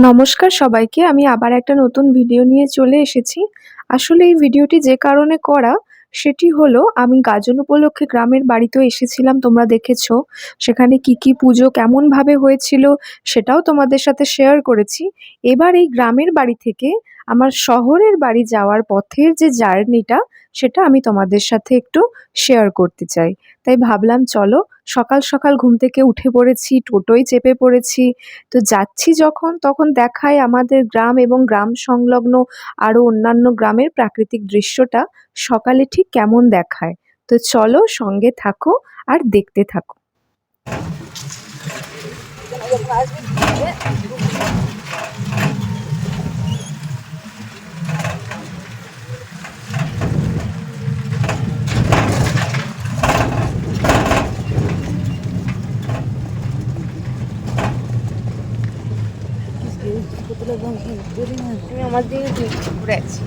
নমস্কার সবাইকে। আমি আবার একটা নতুন ভিডিও নিয়ে চলে এসেছি। আসলে এই ভিডিওটি যে কারণে করা, সেটি হলো আমি গাজন উপলক্ষে গ্রামের বাড়িতেও এসেছিলাম, তোমরা দেখেছো। সেখানে কি পুজো কেমনভাবে হয়েছিল সেটাও তোমাদের সাথে শেয়ার করেছি। এবার এই গ্রামের বাড়ি থেকে আমার শহরের বাড়ি যাওয়ার পথের যে জার্নিটা, সেটা আমি তোমাদের সাথে একটু শেয়ার করতে চাই। তাই ভাবলাম চলো, সকাল সকাল ঘুম থেকে উঠে পড়েছি, টোটোয় চেপে পড়েছি। তো যাচ্ছি যখন, তখন দেখায় আমাদের গ্রাম এবং গ্রাম সংলগ্ন আরো অন্যান্য গ্রামের প্রাকৃতিক দৃশ্যটা সকালে ঠিক কেমন দেখায়। তো চলো, সঙ্গে থাকো আর দেখতে থাকো। আমি আমার দিকে ঘুরে আছি।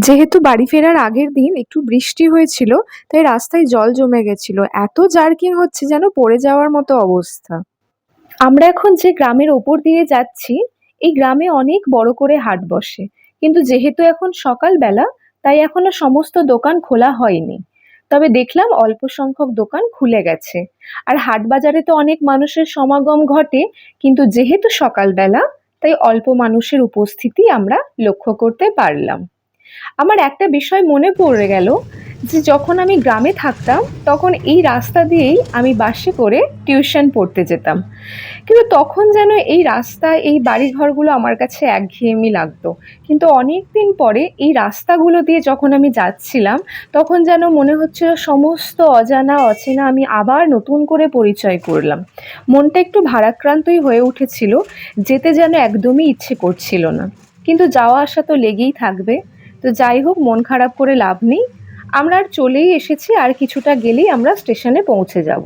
যেহেতু বাড়ি ফেরার আগের দিন একটু বৃষ্টি হয়েছিল, তাই রাস্তায় জল জমে গেছিল। এত জার্কিং হচ্ছে যেন পড়ে যাওয়ার মতো অবস্থা। আমরা এখন যে গ্রামের ওপর দিয়ে যাচ্ছি, এই গ্রামে অনেক বড় করে হাট বসে, কিন্তু যেহেতু এখন সকালবেলা, তাই এখনো সমস্ত দোকান খোলা হয়নি। তবে দেখলাম অল্প সংখ্যক দোকান খুলে গেছে। আর হাট বাজারে তো অনেক মানুষের সমাগম ঘটে, কিন্তু যেহেতু সকালবেলা, তাই অল্প মানুষের উপস্থিতি আমরা লক্ষ্য করতে পারলাম। আমার একটা বিষয় মনে পড়ে গেল, যে যখন আমি গ্রামে থাকতাম, তখন এই রাস্তা দিয়েই আমি বাসে করে টিউশন পড়তে যেতাম। কিন্তু তখন যেন এই রাস্তা, এই বাড়িঘরগুলো আমার কাছে একঘেয়েমি লাগতো। কিন্তু অনেক দিন পরে এই রাস্তাগুলো দিয়ে যখন আমি যাচ্ছিলাম, তখন যেন মনে হচ্ছিল সমস্ত অজানা অচেনা আমি আবার নতুন করে পরিচয় করলাম। মনটা একটু ভারাক্রান্তই হয়ে উঠেছিল, যেতে যেন একদমই ইচ্ছে করছিল না। কিন্তু যাওয়া আসা তো লেগেই থাকবে। তো যাই হোক, মন খারাপ করে লাভ নেই। আমরা আর চলেই এসেছি, আর কিছুটা গেলেই আমরা স্টেশনে পৌঁছে যাব।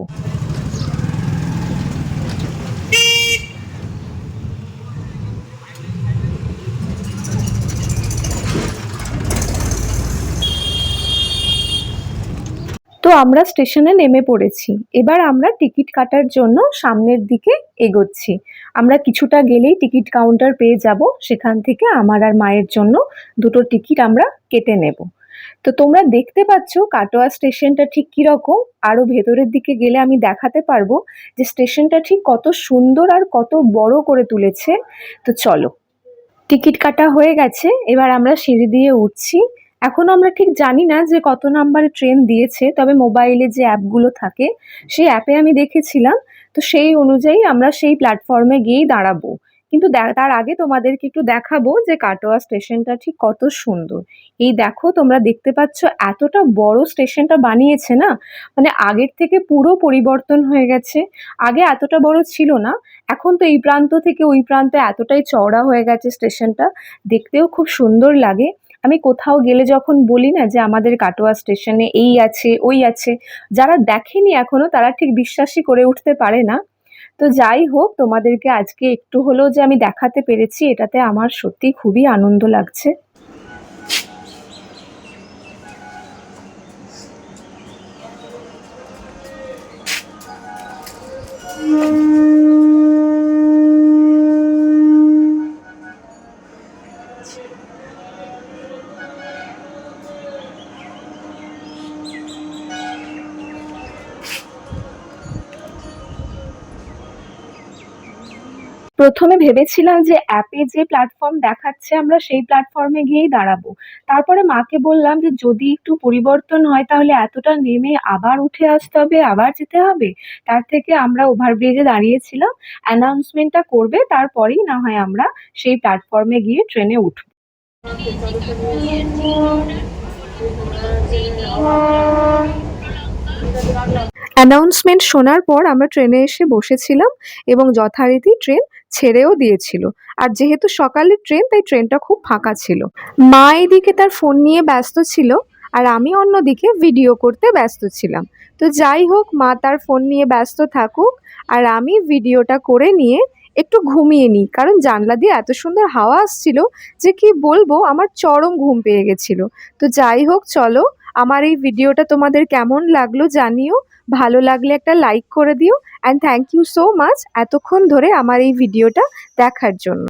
তো আমরা স্টেশনে নেমে পড়েছি। এবার আমরা টিকিট কাটার জন্য সামনের দিকে এগোচ্ছি। আমরা কিছুটা গেলেই টিকিট কাউন্টার পেয়ে যাব, সেখান থেকে আমার আর মায়ের জন্য দুটো টিকিট আমরা কেটে নেব। তো তোমরা দেখতে পাচ্ছ কাটোয়া স্টেশনটা ঠিক কিরকম। আরো ভেতরের দিকে গেলে আমি দেখাতে পারবো যে স্টেশনটা ঠিক কত সুন্দর আর কত বড় করে তুলেছে। তো চলো, টিকিট কাটা হয়ে গেছে, এবার আমরা সিঁড়ি দিয়ে উঠছি। এখন আমরা ঠিক জানি না যে কত নাম্বারে ট্রেন দিয়েছে, তবে মোবাইলে যে অ্যাপগুলো থাকে, সেই অ্যাপে আমি দেখেছিলাম। তো সেই অনুযায়ী আমরা সেই প্ল্যাটফর্মে গিয়েই দাঁড়াবো। কিন্তু তার আগে তোমাদেরকে একটু দেখাবো যে কাটোয়া স্টেশনটা ঠিক কত সুন্দর। এই দেখো, তোমরা দেখতে পাচ্ছ এতটা বড় স্টেশনটা বানিয়েছে না, মানে আগের থেকে পুরো পরিবর্তন হয়ে গেছে। আগে এতটা বড় ছিল না, এখন তো এই প্রান্ত থেকে ওই প্রান্তে এতটাই চওড়া হয়ে গেছে স্টেশনটা। দেখতেও খুব সুন্দর লাগে। আমি কোথাও গেলে যখন বলি না যে আমাদের কাটোয়া স্টেশনে এই আছে ওই আছে, যারা দেখেনি এখনো তারা ঠিক বিশ্বাসই করে উঠতে পারে না। তো যাই হোক, তোমাদেরকে আজকে একটু হলেও যে আমি দেখাতে পেরেছি, এটাতে আমার সত্যি খুবই আনন্দ লাগছে। প্রথমে ভেবেছিলাম যে অ্যাপে যে প্ল্যাটফর্ম দেখাচ্ছে আমরা সেই প্ল্যাটফর্মে গিয়েই দাঁড়াবো। তারপরে মাকে বললাম যে যদি একটু পরিবর্তন হয় তাহলে এতটা নেমে আবার উঠে আসতে হবে, আবার যেতে হবে। তার থেকে আমরা ওভারব্রিজে দাঁড়িয়েছিলাম, অ্যানাউন্সমেন্টটা করবে, তারপরেই না হয় আমরা সেই প্ল্যাটফর্মে গিয়ে ট্রেনে উঠবো। অ্যানাউন্সমেন্ট শোনার পর আমরা ট্রেনে এসে বসেছিলাম, এবং যথারীতি ট্রেন ছেড়েও দিয়েছিল। আর যেহেতু সকালের ট্রেন, তাই ট্রেনটা খুব ফাঁকা ছিল। মা এদিকে তার ফোন নিয়ে ব্যস্ত ছিল, আর আমি অন্যদিকে ভিডিও করতে ব্যস্ত ছিলাম। তো যাই হোক, মা তার ফোন নিয়ে ব্যস্ত থাকুক, আর আমি ভিডিওটা করে নিয়ে একটু ঘুমিয়ে নিই, কারণ জানলা দিয়ে এত সুন্দর হাওয়া আসছিল যে কি বলবো, আমার চরম ঘুম পেয়ে গেছিল। তো যাই হোক, চলো আমার এই ভিডিওটা তোমাদের কেমন লাগলো জানিও। ভালো লাগলে একটা লাইক করে দিও। And thank you so much এতক্ষণ ধরে আমার এই ভিডিওটা দেখার জন্য।